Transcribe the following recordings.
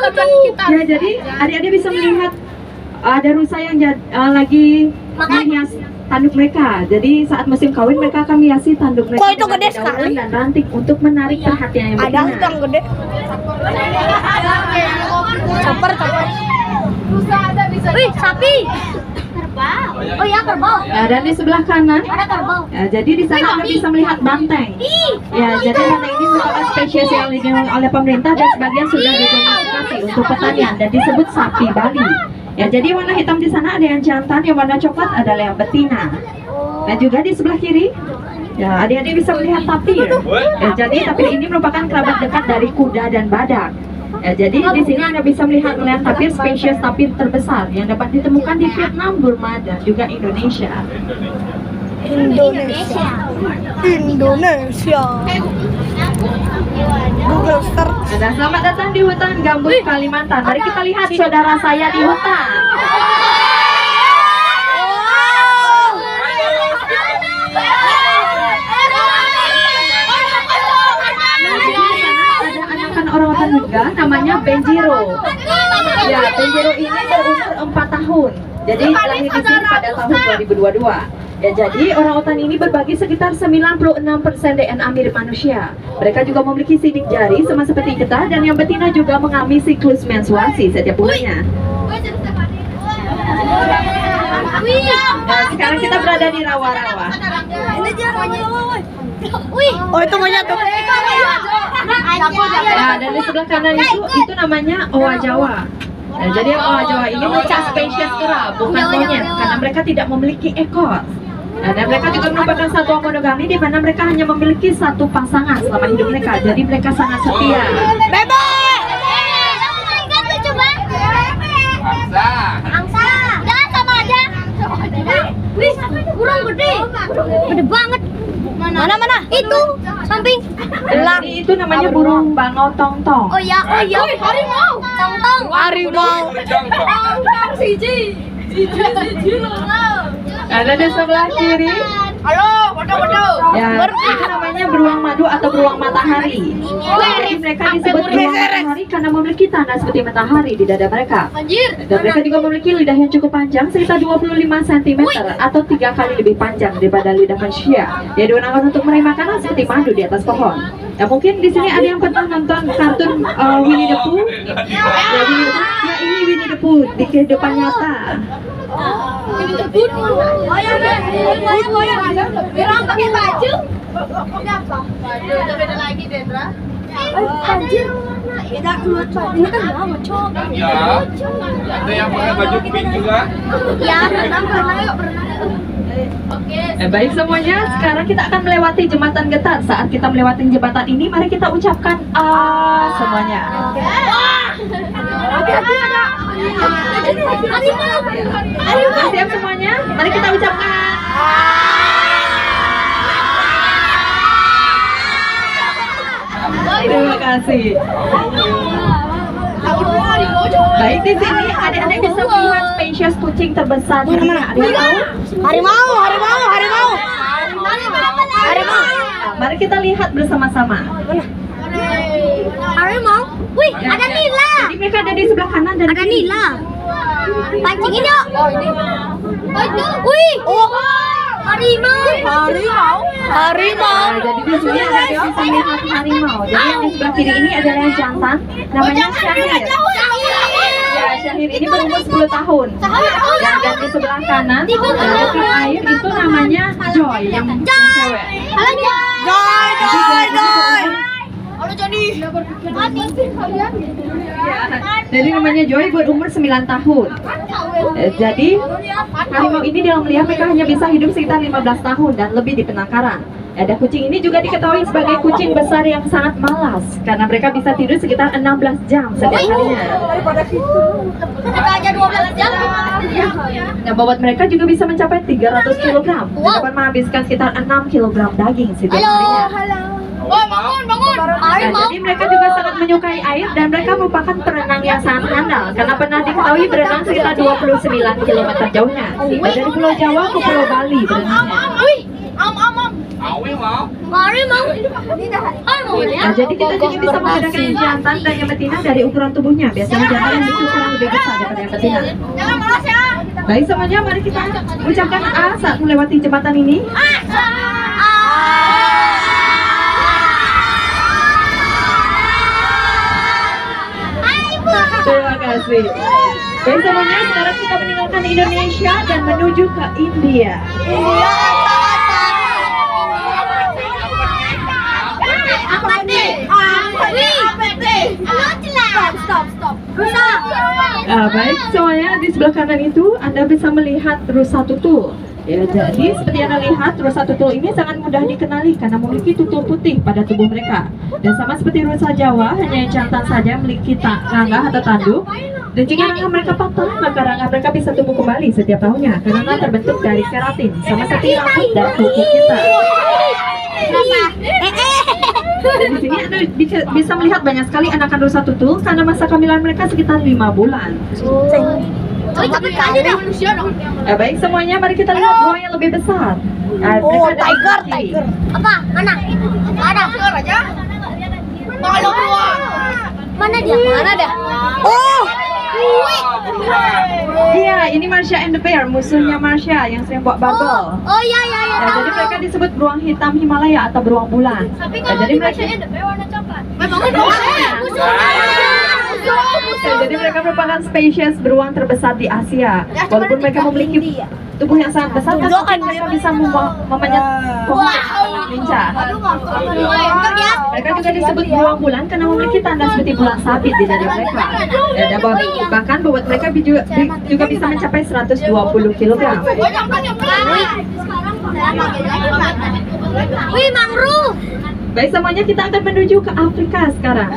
Ya, jadi adik-adik bisa melihat ada rusa yang lagi menghias tanduk mereka. Jadi saat musim kawin mereka akan hiasi tanduk mereka. Kok itu dengan gede dedaunan sekali? dan ranting untuk menarik perhatian yang Ada betina. yang gede. Caper. Wih, sapi. Kerbau. Oh ya, kerbau. Ya, dan di sebelah kanan, Ada kerbau. ya, jadi di sana Anda bisa melihat banteng. Ya, jadi banteng ini merupakan spesies yang dilindungi oleh pemerintah dan sebagian sudah didomestikasi untuk pertanian dan disebut sapi Bali. Ya, jadi warna hitam di sana ada yang jantan, yang warna coklat adalah yang betina. Dan juga di sebelah kiri, ya adik-adik bisa melihat tapir. Ya, jadi tapir ini merupakan kerabat dekat dari kuda dan badak. Ya, jadi di sini Anda bisa melihat tapir spesies tapir terbesar yang dapat ditemukan di Vietnam, Burma, dan juga Indonesia. Indonesia. Google search. Dan selamat datang di hutan gambut Kalimantan. Mari kita lihat saudara saya di hutan. Ada anakan orangutan juga namanya Benjiro. Ya, Benjiro ini berumur 4 tahun. Jadi lahir di sini pada tahun 2022. Ya, jadi orangutan ini berbagi sekitar 96% DNA mirip manusia. Mereka juga memiliki sidik jari sama seperti kita, dan yang betina juga mengalami siklus menstruasi setiap bulannya. Nah, sekarang kita berada di rawa-rawa. Oh, itu monyet tuh. Ya, dan di sebelah kanan itu namanya owa Jawa. Nah, jadi owa Jawa ini merupakan spesies kera, bukan monyet, karena mereka tidak memiliki ekor. Nah, dan mereka juga merupakan satwa monogami di mana mereka hanya memiliki satu pasangan selama hidup mereka. Jadi mereka sangat setia. Bebek. Angsa. Jangan sama aja. Wih, burung gede. Gede banget. Mana? Itu samping. Dan itu namanya burung bangau tongtong. Oh ya. Harimau. Tong. Harimau. Ada di sebelah kiri. Halo, foto. Ya, itu namanya beruang madu atau beruang matahari. Jadi mereka disebut beruang matahari karena memiliki tanda seperti matahari di dada mereka. Dan mereka juga memiliki lidah yang cukup panjang, sekitar 25 cm atau 3 kali lebih panjang daripada lidah manusia. Dia digunakan untuk meraih makanan seperti madu di atas pohon. Ya, mungkin di sini ada yang pernah nonton kartun Winnie the Pooh. Ya, ini Winnie the Pooh di kehidupan nyata. Orang pakai baju. Kenapa? Baju beda lagi, Dendra. Anjir. Beda dulu, ini kan lama, Cok. Ya, ada yang pakai baju pink juga. Ya, berenang yuk. Oke. Baik semuanya, sekarang kita akan melewati jembatan Getar. Saat kita melewati jembatan ini, mari kita ucapkan semuanya. Siap semuanya? Mari kita ucapkan. Terima kasih. Baik, di sini adik-adik bisa melihat spesies kucing terbesar di dunia. Ada yang tahu? Harimau. Mari kita lihat bersama-sama. Harimau. Wih, Ya, ada ya. nila. Jadi mereka ada di sebelah kanan dan Ada kiri. nila. Pancingin yuk. Wih. Harimau. Nah, jadi di sini adik bisa melihat harimau. Jadi yang di sebelah kiri ini adalah yang jantan, namanya Syahir. Ya, Syahir ini berumur 10 tahun. Dan di sebelah kanan di air itu namanya Joy, yang cewek. Halo, Joy. Halo, Joni. Ya, jadi namanya Joy berumur 9 tahun. Jadi harimau ini dalam liar mereka hanya bisa hidup sekitar 15 tahun dan lebih di penangkaran. Ada kucing ini juga diketahui sebagai kucing besar yang sangat malas karena mereka bisa tidur sekitar 16 jam setiap harinya. Kita aja 12 jam. Nah, bobot mereka juga bisa mencapai 300 kg dan dapat menghabiskan sekitar 6 kg daging setiap harinya. Bangun. Nah, jadi mereka juga sangat menyukai air dan mereka merupakan perenang yang sangat handal karena pernah diketahui berenang sekitar 29 km jauhnya. Dari Pulau Jawa ke Pulau Bali berenangnya. Awi mau. Mari mau. Hai mau ya. Nah, jadi kita juga bisa membedakan yang jantan dan yang betina dari ukuran tubuhnya. Biasanya jantan yang ukuran lebih besar daripada yang betina. Jangan malas ya. Baik semuanya, mari kita ucapkan A saat melewati jembatan ini. Terima kasih. Baik semuanya, sekarang kita meninggalkan Indonesia dan menuju ke India. Stop. Baik semuanya, di sebelah kanan itu Anda bisa melihat rusa tutul. Ya, jadi seperti Anda lihat, rusa tutul ini sangat mudah dikenali karena memiliki tutul putih pada tubuh mereka. Dan sama seperti rusa Jawa, hanya yang jantan saja memiliki rangga atau tanduk. Dan jika rangga mereka patah, maka rangga mereka bisa tumbuh kembali setiap tahunnya karena terbentuk dari keratin, sama seperti rambut dan kuku kita. Dan di sini Anda bisa melihat banyak sekali anakan rusa tutul karena masa kehamilan mereka sekitar 5 bulan. Baik semuanya, mari kita lihat beruang yang lebih besar. Mereka ada di sini. Apa? Mana? Ada. Mana dia? Oh. Iya, ini Marsha and the Bear, musuhnya Marsha yang sering buat bubble. Oh iya. Ya, jadi mereka disebut beruang hitam Himalaya atau beruang bulan. Tapi Ya, kalau jadi di mereka Malaysia ada warna coklat. Memang jadi mereka merupakan spesies beruang terbesar di Asia. Walaupun mereka memiliki tubuh yang sangat besar, tetapi mereka bisa memanjat pohon lincah. Mereka juga disebut beruang bulan karena memiliki tanda seperti bulan sabit di dada mereka. Ya, dan bahkan bobot mereka juga bisa mencapai 120 kg. Wih, mangrove. Baik semuanya, kita akan menuju ke Afrika sekarang.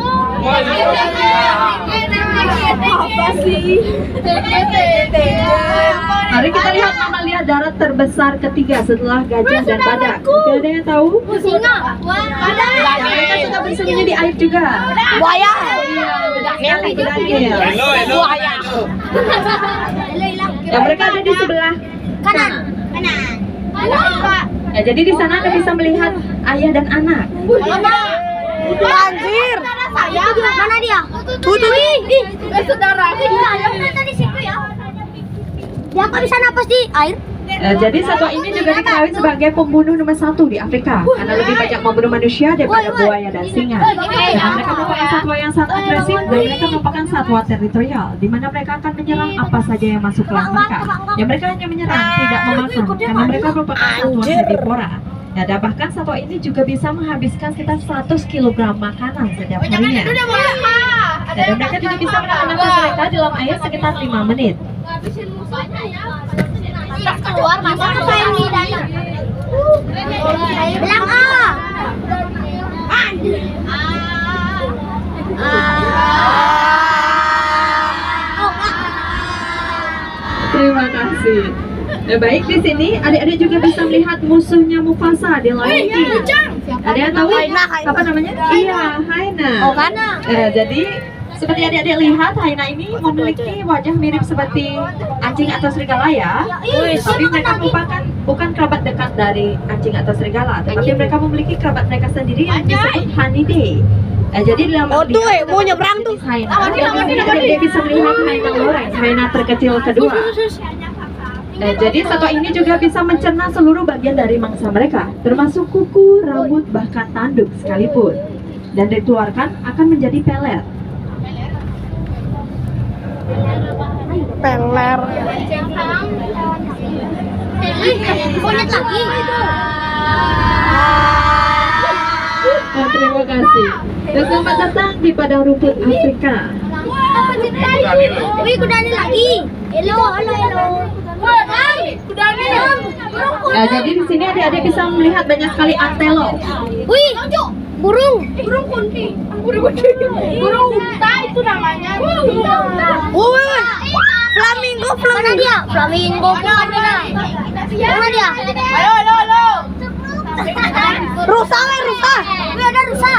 Mari kita lihat mamalia darat terbesar ketiga setelah gajah dan badak. Tidak ada yang tahu? Singa. Ya, mereka suka bersembunyi di air juga. Buaya. Hello. Ya, mereka ada di sebelah Kanan. Ya, jadi di sana Anda bisa melihat ayah dan anak. Anjir. Mana dia? Tuh. Saudara. Dia di situ ya. Dia kok bisa napas di air? Jadi satwa ini juga diketahui sebagai pembunuh nomor 1 di Afrika karena lebih banyak membunuh manusia daripada buaya dan singa. Dan mereka merupakan satwa yang sangat agresif dan mereka merupakan satwa teritorial di mana mereka akan menyerang apa saja yang masuk ke mereka. Ya, mereka hanya menyerang, tidak memakan karena mereka merupakan satwa herbivora. Ya, dan bahkan satwa ini juga bisa menghabiskan sekitar 100 kg makanan setiap harinya. Dan mereka juga bisa menahan nafas mereka dalam air sekitar 5 menit. Keluar masuk ke ini dalam. Bilang A. Terima kasih. Baik, di sini adik-adik juga bisa melihat musuhnya Mufasa di Lion King. Ada yang tahu apa namanya? Iya, Hyena. Oh, Hyena. Jadi seperti adik-adik lihat, Hyena ini memiliki wajah mirip seperti anjing atau serigala ya. Tapi mereka merupakan bukan kerabat dekat dari anjing atau serigala, tetapi mereka memiliki kerabat mereka sendiri yang disebut Hanidae. Jadi dalam mau nyebrang tuh. Hyena, adik-adik bisa melihat Hyena loreng, Hyena terkecil kedua. Jadi satwa ini juga bisa mencerna seluruh bagian dari mangsa mereka, termasuk kuku, rambut, bahkan tanduk sekalipun. Dan dikeluarkan akan menjadi pelet. Peler. Monyet lagi. Terima kasih. Dan selamat datang di padang rumput Afrika. Wih, kudani lagi. Halo. Kudani. Jadi di sini adik-adik bisa melihat banyak sekali antelop. Wih, burung kunti. Burung unta itu namanya. Flamingo. Mana dia? Flamingo. Mana dia? Halo. Rusa. Wih, ada rusa.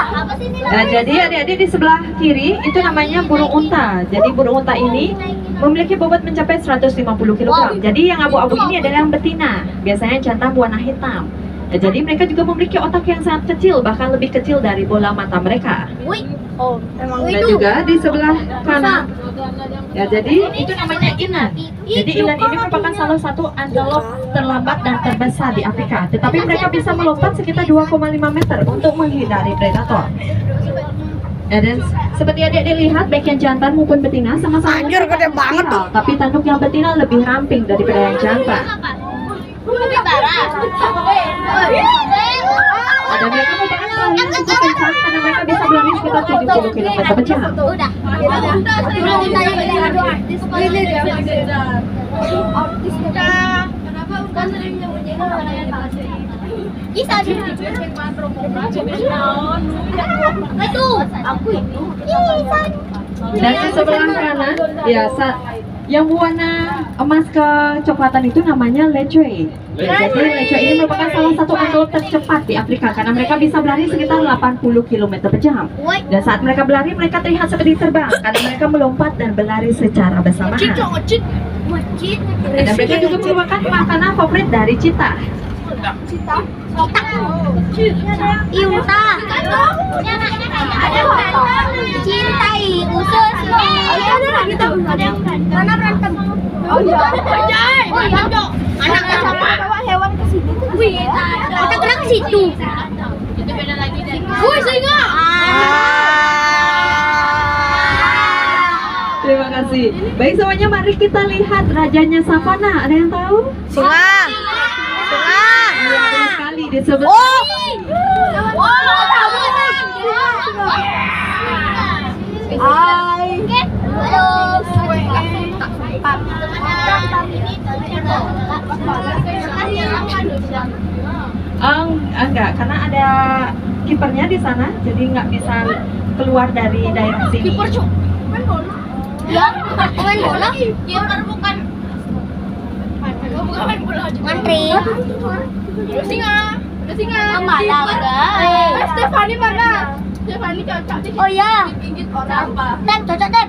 Jadi adik-adik di sebelah kiri itu namanya burung unta. Jadi burung unta ini memiliki bobot mencapai 150 kg. Jadi yang abu-abu ini adalah yang betina. Biasanya jantan berwarna hitam. Ya, jadi mereka juga memiliki otak yang sangat kecil, bahkan lebih kecil dari bola mata mereka. Wih. Oh, emang Dan juga di sebelah kanan, ya jadi itu namanya inan. Jadi inan ini merupakan salah satu antelope terlambat dan terbesar di Afrika. Tetapi mereka bisa melompat sekitar 2,5 meter untuk menghindari predator. Ya, dan seperti adik-adik lihat, baik yang jantan maupun betina sama-sama Anjir, gede banget tuh. tapi tanduk yang betina lebih ramping daripada yang jantan. Dan mereka merupakan pelari yang cukup kencang karena mereka bisa berlari sekitar 70 km per jam. Udah. Dan di sebelah kanan, ya yang berwarna emas kecoklatan itu namanya lecue. Ya, jadi lecue ini merupakan salah satu antelope tercepat di Afrika karena mereka bisa berlari sekitar 80 km per jam. Dan saat mereka berlari, mereka terlihat seperti terbang karena mereka melompat dan berlari secara bersamaan. Dan mereka juga merupakan makanan favorit dari cheetah. Iuta. Cintai usus. Mana berantem? Oh iya. Oh iya. Anak sama bawa hewan ke sini. Wih, kita kena ke situ. Itu beda lagi dari. Wih, singa. Terima kasih. Baik semuanya, mari kita lihat rajanya savana. Ada yang tahu? Singa. Iya, betul sekali di sebelah. Hai. Enggak, karena ada kipernya di sana, jadi nggak bisa keluar dari daerah sini. Ya, main bola? Kiper bukan. Bukan main bola. Ngantri. Udah singa. Mana enggak? Stefani mana? Stefani cocok sih. Oh iya. Pinggit orang apa? Tep, cocok Tep.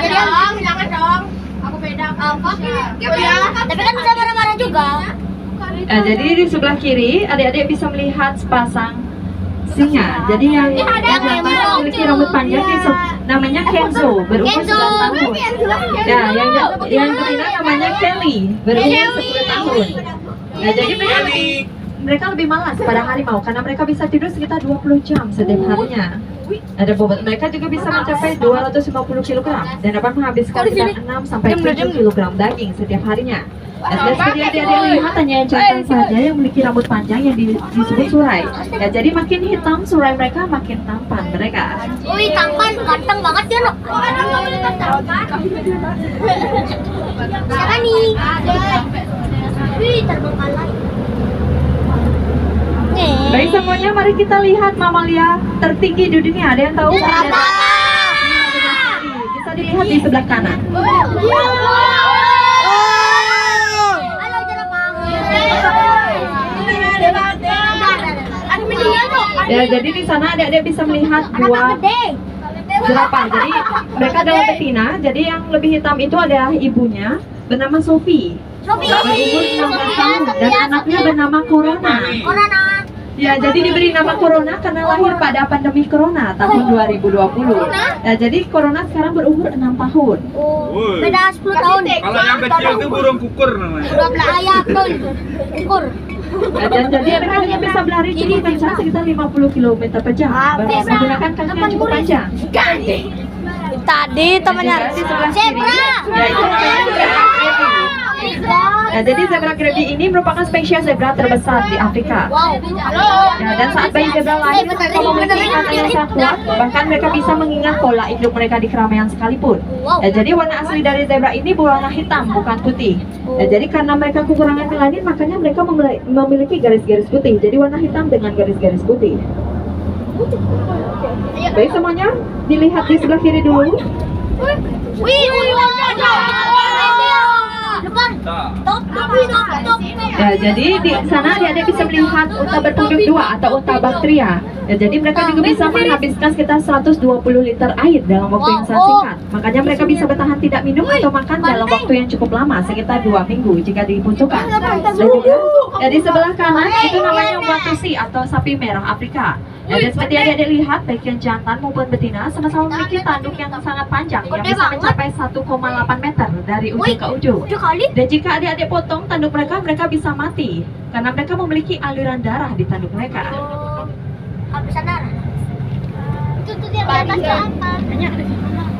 Jadi jangan dong. Aku beda. Oh iya. Tapi kan bisa marah-marah juga. Nah, jadi di sebelah kiri adik-adik bisa melihat sepasang singa. Jadi yang jantan memiliki rambut panjang namanya Kenzo, berumur 11 tahun. Ya, yang betina namanya Kelly, berumur 10 tahun. Nah, jadi mereka lebih malas pada harimau karena mereka bisa tidur sekitar 20 jam setiap harinya. Ada bobot mereka juga bisa mencapai 250 kg dan dapat menghabiskan sekitar 6 sampai 7 kg daging setiap harinya. Dan seperti adik-adik lihat, hanya yang jantan saja yang memiliki rambut panjang yang disebut surai. Ya, jadi makin hitam surai mereka, makin tampan mereka. Wih, tampan, ganteng banget ya, no. Siapa nih? Wih, terbang kalah. Baik semuanya, mari kita lihat mamalia tertinggi di dunia. Ada yang tahu? Bisa dilihat di sebelah kanan. Ya, jadi di sana adik-adik bisa melihat dua jerapah. Jadi mereka adalah betina. Jadi yang lebih hitam itu adalah ibunya, bernama Sophie. Berumur 16 tahun dan anaknya bernama Corona. Ya, jadi diberi nama Corona karena lahir pada pandemi Corona tahun 2020. Ya, jadi Corona sekarang berumur 6 tahun. Beda 10 tahun. Kalau yang kecil itu burung kukur namanya. 12 ayat tuh. Ukur. Ya, dan jadi mereka hanya bisa berlari cukup kencang sekitar 50 km per jam. Menggunakan kaki yang cukup panjang. Tadi temannya zebra. Ya, itu namanya zebra Grevy's. Nah, jadi zebra Grevy's ini merupakan spesies zebra terbesar di Afrika. Ya, dan saat bayi zebra lahir, mereka memiliki ingatan yang sangat kuat. Bahkan mereka bisa mengingat pola induk mereka di keramaian sekalipun. Ya, jadi warna asli dari zebra ini berwarna hitam, bukan putih. Ya, jadi karena mereka kekurangan melanin, makanya mereka memiliki garis-garis putih. Jadi warna hitam dengan garis-garis putih. Baik semuanya, dilihat di sebelah kiri dulu. Wih, depan. Top. Ya, jadi di sana adik-adik bisa melihat unta bertunduk dua atau unta baktria. Ya, jadi mereka juga bisa menghabiskan sekitar 120 liter air dalam waktu yang sangat singkat. Makanya mereka bisa bertahan tidak minum atau makan dalam waktu yang cukup lama, sekitar 2 minggu jika dibutuhkan. Dan juga ya, di sebelah kanan itu namanya watusi atau sapi merah Afrika. Ya, dan seperti adik-adik lihat, baik yang jantan maupun betina sama-sama memiliki tanduk yang sangat panjang yang bisa mencapai 1,8 meter dari ujung ke ujung. Dan jika adik-adik potong tanduk mereka, mereka bisa mati karena mereka memiliki aliran darah di tanduk mereka. Habisan darah. Itu tuh dia di atas apa?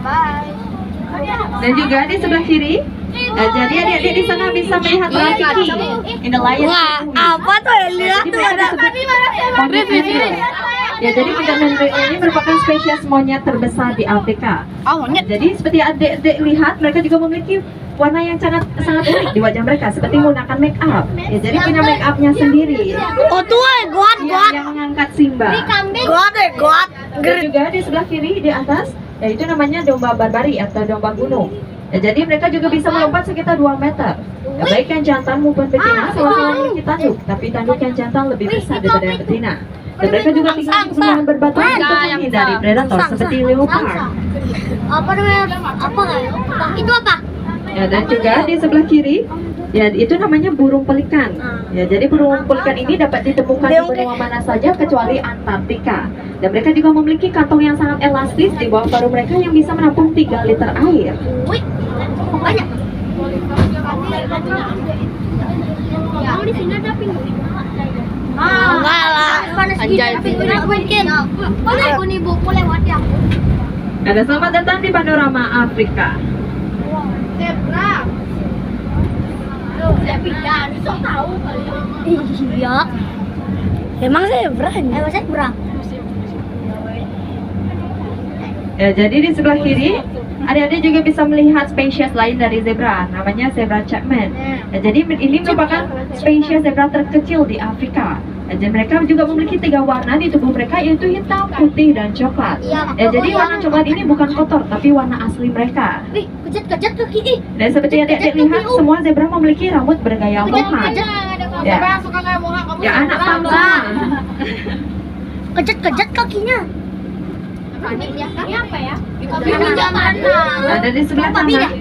Bye. Dan juga di sebelah kiri, jadi adik-adik di sana bisa melihat Rafiki in the lion. Apa tuh yang lihat tuh ada? Ya, jadi Mongolian ini merupakan spesies monyet terbesar di Afrika. Oh, monyet. Jadi seperti adik-adik lihat, mereka juga memiliki warna yang sangat unik di wajah mereka, seperti menggunakan make up. Ya, jadi punya make upnya sendiri. Oh tuh, goat. Yang mengangkat Simba. Goat. Dan juga di sebelah kiri di atas, yaitu namanya domba barbari atau domba gunung. Ya, jadi mereka juga bisa melompat sekitar 2 meter. Ya, baik yang jantan maupun betina sama-sama memiliki tanduk, tapi tanduk yang jantan lebih besar daripada yang betina. Dan mereka juga tinggal di pegunungan berbatu untuk menghindari predator seperti leopard. Apa namanya? Apa kayak? Itu apa? Ya, dan juga di sebelah kiri, ya itu namanya burung pelikan. Ya, jadi burung pelikan ini dapat ditemukan di benua mana saja kecuali Antartika. Dan mereka juga memiliki kantong yang sangat elastis di bawah paruh mereka yang bisa menampung 3 liter air. Wih, banyak. Kamu di sini ada pinguin? Enggak lah. Anjay, pinguin mungkin. Boleh aku nih bu, boleh lewat ya. Ada selamat datang di panorama Afrika. Zebra. Saya pindah, sok tahu kali. Iya. Emang zebra? Emang zebra. Ya, jadi di sebelah kiri, adik-adik juga bisa melihat spesies lain dari zebra, namanya zebra Chapman. Ya, jadi ini merupakan spesies zebra terkecil di Afrika. Ya, dan mereka juga memiliki 3 warna di tubuh mereka, yaitu hitam, putih, dan coklat. Ya, jadi warna coklat ini bukan kotor, tapi warna asli mereka. Wih, kejat ke kiri. Dan seperti adik-adik lihat, semua zebra memiliki rambut bergaya mohawk. Ya, ya anak bangsa. Kejat kakinya. Ini apa ya? Ini jangan. Ada di sebelah kanan.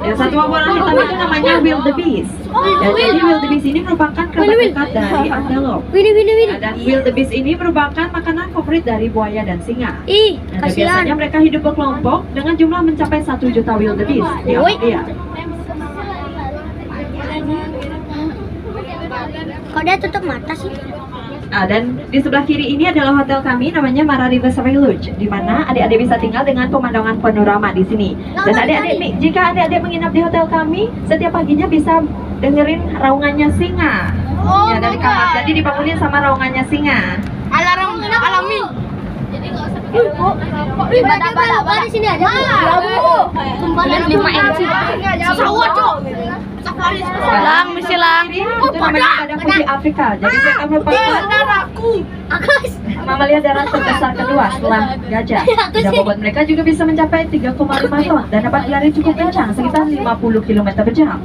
Ya, satwa warna hitam itu namanya wildebeest. Ya, jadi wildebeest ini merupakan kerabat dekat dari antelope. Wini. Dan wildebeest ini merupakan makanan favorit dari buaya dan singa. Ih, Nah, dan biasanya mereka hidup berkelompok dengan jumlah mencapai 1 juta wildebeest di Australia. Kok dia tutup mata sih? Nah, dan di sebelah kiri ini adalah hotel kami, namanya Mara Riverside Lodge, di mana adik-adik bisa tinggal dengan pemandangan panorama di sini. Dan adik-adik nih, jika adik-adik menginap di hotel kami, setiap paginya bisa dengerin raungannya singa. Ya, dari kamar. Jadi dibangunin sama raungannya singa. Alarm alami. Jadi enggak usah bala-bala di sini aja. Bu. Tumpangan 5 inci. Pesawat, Cok. Silang. Itu namanya badak putih Afrika. Jadi mereka merupakan mamalia darat terbesar kedua setelah gajah. Dan bobot mereka juga bisa mencapai 3,5 ton dan dapat lari cukup kencang sekitar 50 km per jam.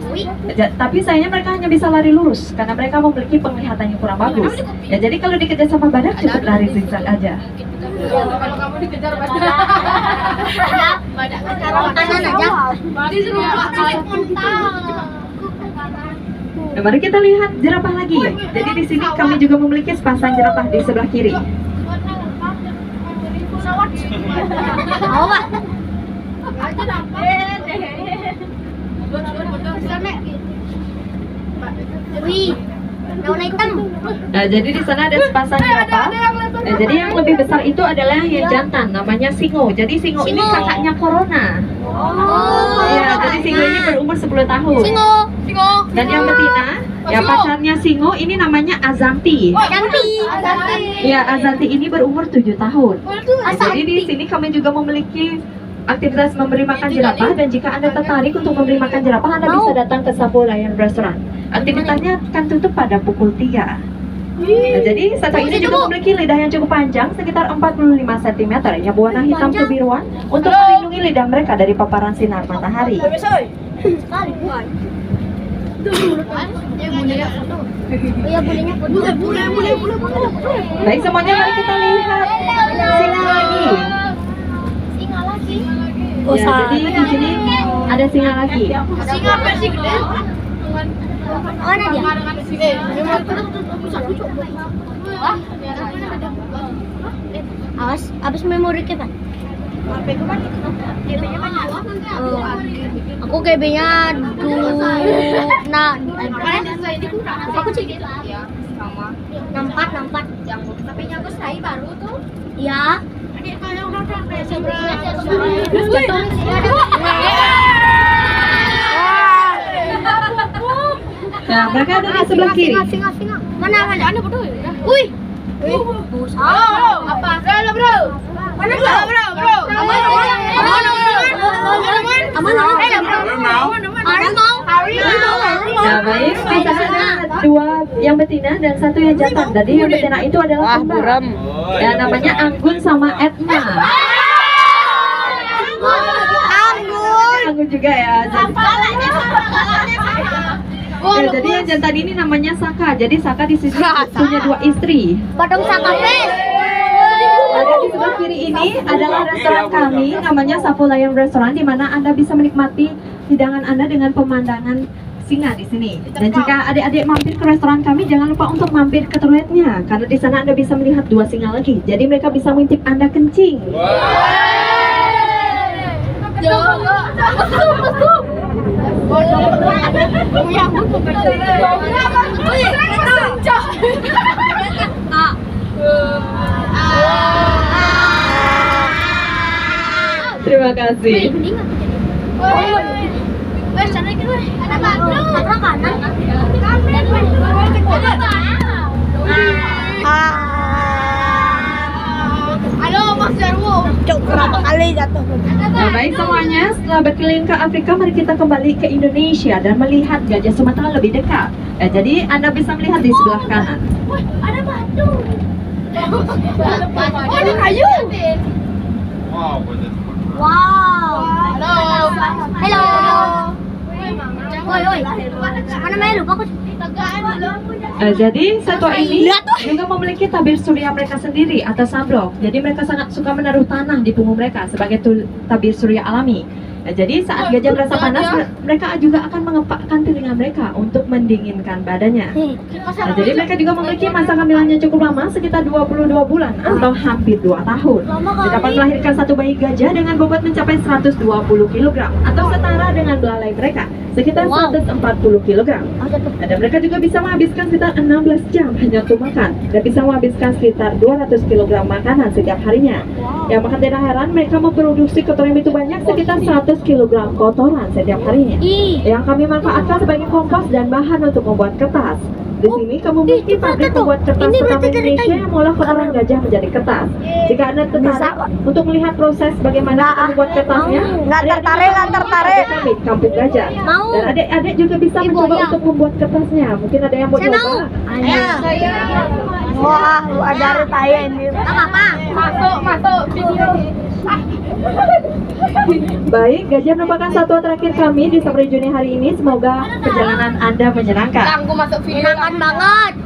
Tapi sayangnya mereka hanya bisa lari lurus karena mereka memiliki penglihatan yang kurang bagus. Ya, jadi kalau dikejar sama badak cukup lari zigzag aja. Kalau kamu dikejar badak. Kanan aja. Nah, mari kita lihat jerapah lagi. Jadi di sini kami juga memiliki sepasang jerapah di sebelah kiri. Mau Pak? Wih, warna hitam. Nah, jadi di sana ada sepasang jerapah. Nah, jadi yang lebih besar itu adalah yang jantan, namanya singo. Jadi singo ini kakaknya Corona. Ya, jadi singo ini berumur 10 tahun. Singo. Dan yang betina, ya pacarnya singo ini namanya Azanti. Ya, Azanti ini berumur 7 tahun. Nah, jadi di sini kami juga memiliki aktivitas memberi makan jerapah, dan jika Anda tertarik untuk memberi makan jerapah, Anda bisa datang ke Savo Lion Restaurant. Aktivitasnya akan tutup pada pukul 3. Nah, jadi satwa ini juga memiliki lidah yang cukup panjang, sekitar 45 cm, yang berwarna hitam kebiruan untuk melindungi lidah mereka dari paparan sinar matahari. Iya bolehnya foto. Boleh. Baik semuanya, mari kita lihat singa lagi. Singa lagi. Ya, jadi di sini ada singa lagi. Singa versi gede. Mana dia? Awas, abis memori ke Pak? Aku GB-nya aku sih 64. Tapi aku saya baru tuh. Iya. Nah, mereka ada di sebelah kiri. Singa. Mana? Wih. Apa? Bro. Mana bro? Nah, baik, di sana ada 2 yang betina dan 1 yang jantan. Jadi yang betina itu adalah kembar. Ya, namanya Anggun sama Etna. Anggun juga ya. Jadi yang jantan ini namanya Saka. Jadi Saka di sini punya 2 istri. Padang Saka Fest. Ada di sebelah kiri ini adalah restoran kami, namanya Sapulayan Restaurant, di mana Anda bisa menikmati hidangan Anda dengan pemandangan singa di sini. Dan jika adik-adik mampir ke restoran kami, jangan lupa untuk mampir ke toiletnya, karena di sana Anda bisa melihat 2 singa lagi. Jadi mereka bisa mengintip Anda kencing. Terima kasih. Halo Mas Jarwo. Berapa kali jatuh? Nah, baik semuanya, setelah berkeliling ke Afrika, mari kita kembali ke Indonesia dan melihat gajah Sumatera lebih dekat. Jadi Anda bisa melihat di sebelah kanan. Ada batu. Oh, ada kayu. Wow, banyak. Wow. Halo. Woi. Mana namanya lupa aku. Jadi satwa ini juga memiliki tabir surya mereka sendiri atau sunblock. Jadi mereka sangat suka menaruh tanah di punggung mereka sebagai tabir surya alami. Jadi saat gajah merasa panas, mereka juga akan mengepakkan telinga mereka untuk mendinginkan badannya. Jadi mereka juga memiliki masa kehamilannya cukup lama, sekitar 22 bulan atau hampir 2 tahun. Dapat melahirkan 1 bayi gajah dengan bobot mencapai 120 kg atau setara dengan belalai mereka, sekitar 140 kg. Dan mereka juga bisa menghabiskan sekitar 16 jam hanya untuk makan dan bisa menghabiskan sekitar 200 kg makanan setiap harinya. Yang maka tidak heran mereka memproduksi kotoran yang begitu banyak, sekitar 100 kg kotoran setiap harinya, yang kami manfaatkan sebagai kompos dan bahan untuk membuat kertas. Di sini kamu memiliki pabrik membuat kertas pertama Indonesia yang mengolah kotoran gajah menjadi kertas. Jika Anda tertarik untuk melihat proses bagaimana kita membuat kertasnya, nggak tertarik. Kami Kampung Gajah. Dan adik-adik juga bisa mencoba untuk membuat kertasnya. Mungkin ada yang mau coba. Wah, lu ajarin saya ini. Apa? Masuk. Baik, gajah merupakan satwa terakhir kami di Safari Juni hari ini. Semoga perjalanan Anda menyenangkan. Menyenangkan banget.